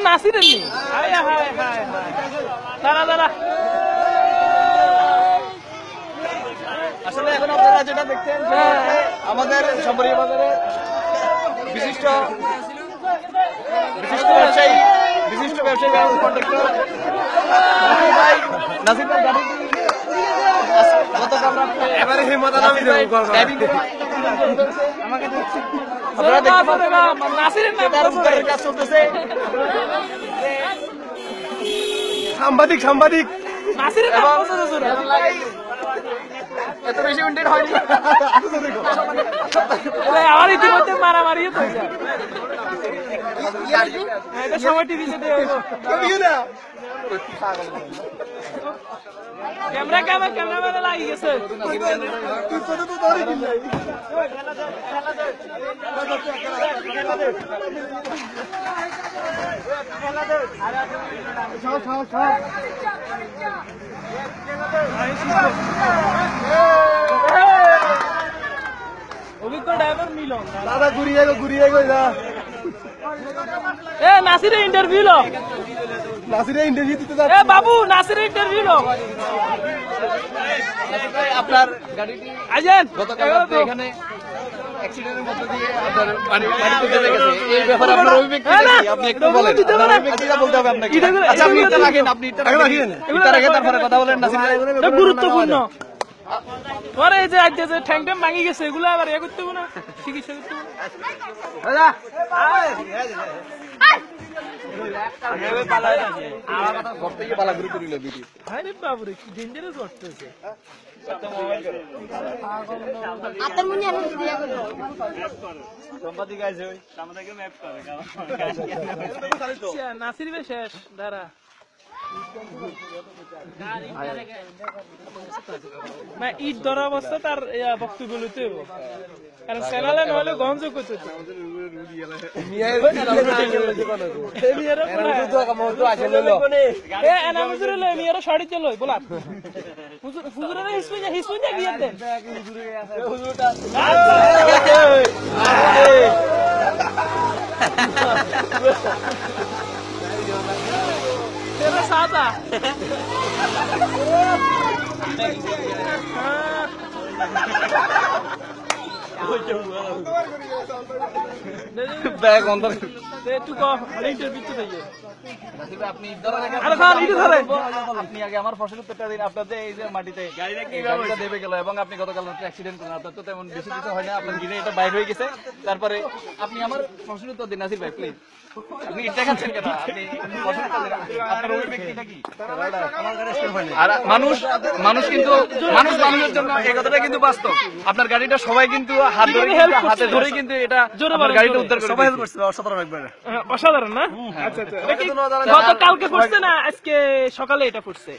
নাসিরের নি হায় হায় হায় দাঁড়া দাঁড়া আসলে এখন আপনারা যেটা দেখছেন আমাদের শম্বরিয়া বাজারে বিশিষ্ট ব্যবসায়ী কন্ট্রাক্টর নাসির ভাই গাড়ি গতকাল এবারে হিমত আমি আপনারা দেখতে নাসিরের নাম কাজ চলতেছে সাংবাদিক নাসিরের নাম এত বেশি উন্ডেড হয়নি আমার ইতিমধ্যে মারামারি এটা সময় টিভিতে ক্যামেরা লাগি গেছে অভিজ্ঞ ড্রাইভার মিলন দাদা ঘুরিয়ে গো যা এ নাসিরের ইন্টারভিউ লো নাসিরের ইন্টারভিউ দিতে এ বাবু নাসিরের ইন্টারভিউ লো আপনার গাড়িটি আজেন গতকাল রাতে এখানে অ্যাক্সিডেন্টের মধ্যে দিয়ে আপনার বাড়িতে চলে গেছে এই ব্যাপারে আপনার অভিব্যক্তি কি আপনি একটু বলেন আপনার অভিব্যক্তিটা বলতে হবে আপনাকে আচ্ছা আপনি এটা রাখেন এটা রাখেন তারপরে কথা বলেন নাসির ভাই এটা গুরুত্বপূর্ণ পরে এই যে আজ যে ঠ্যাংটা ভাঙি গেছে এগুলো আবার এ করতে হবে না চিকিৎসা করতে হবে দাদা আরে বাবুরে কি ডেঞ্জারাস করতেছে নাসির ভাই শেষ দাঁড়া না ঈদ ধরা অবস্থা তার বক্তব্য লইতে হবে কারণ চ্যানেলে নহলে গঞ্জ করতে শাড়ি চলো বলা হুজুরের হিসপুঞ্জা বিয়ে দেন तेरा सादा ব্যাগ অন্তর तू को इंटरव्यू तो दे আপনি ধরে রাখেন আরে খান ইটু ধরে আপনি আগে আমার ফসল উত্তরটা দিন আপনাদের এই যে মাটিতে গাড়িটা দেবে গেল এবং আপনি গতকাল অ্যাক্সিডেন্ট করলেন আপনার তো তেমন বেশি কিছু হয় না আপনার গিরে এটা বাইরে হয়ে গেছে তারপরে আপনি আমার ফসল উত্তর দিন নাসির ভাই প্লিজ আপনি এটা খাচ্ছেন কেন আপনি ফসল উত্তর দিন আপনার অভিব্যক্তিটা কি আর মানুষ কিন্তু মানুষের জন্য এই কথাটা কিন্তু বাস্তব আপনার গাড়িটা সবাই কিন্তু হাতে ধরে কিন্তু এটা আপনার গাড়িটা উদ্ধার করে সবাই করছে অসাধারণ একবার অসাধারণ না আচ্ছা আচ্ছা গতকালকে পড়ছে না আজকে সকালে এটা পড়ছে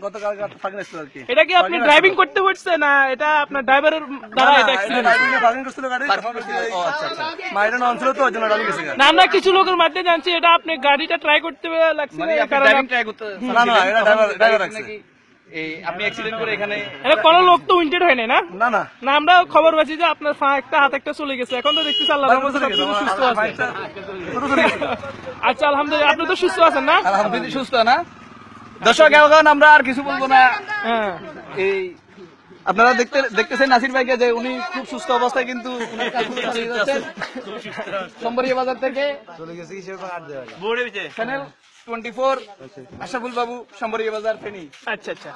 গতকাল ফাগনেস আর কি এটা কি আপনি ড্রাইভিং করতে পড়ছে না এটা আপনার ড্রাইভারের দ্বারা এটা অ্যাক্সিডেন্ট ফাগিং করছিল গাড়ি ও আচ্ছা আচ্ছা মাইরা নন ছিল তো ওইজন্য ড্রাইভিং গেছে না আমরা কিছু লোকের মধ্যে জানছি এটা আপনি গাড়িটা ট্রাই করতে লাগছে মানে আপনি ড্রাইভিং ট্রাই করতে না এটা ড্রাইভার আছে এই আপনি অ্যাক্সিডেন্ট করে এখানে এটা কোন লোক তো উইন্টেড হয় না না না আমরা খবর পাচ্ছি যে আপনার একটা হাত একটা চলে গেছে এখন তো দেখতেছি আল্লাহর রহমতে সুস্থ আছেন আচ্ছা আলহামদুলিল্লাহ আপনি তো সুস্থ আছেন না আলহামদুলিল্লাহ সুস্থ না দর্শক এখন আমরা আর কিছু বলবো না এই আপনারা দেখতেছেন নাসির ভাইকে যে উনি খুব সুস্থ অবস্থায় কিন্তু শম্বরিয়া বাজার থেকে চলে গেছে চ্যানেল 24 আশাফুল বাবু শম্বরিয়া বাজার ফেনী আচ্ছা আচ্ছা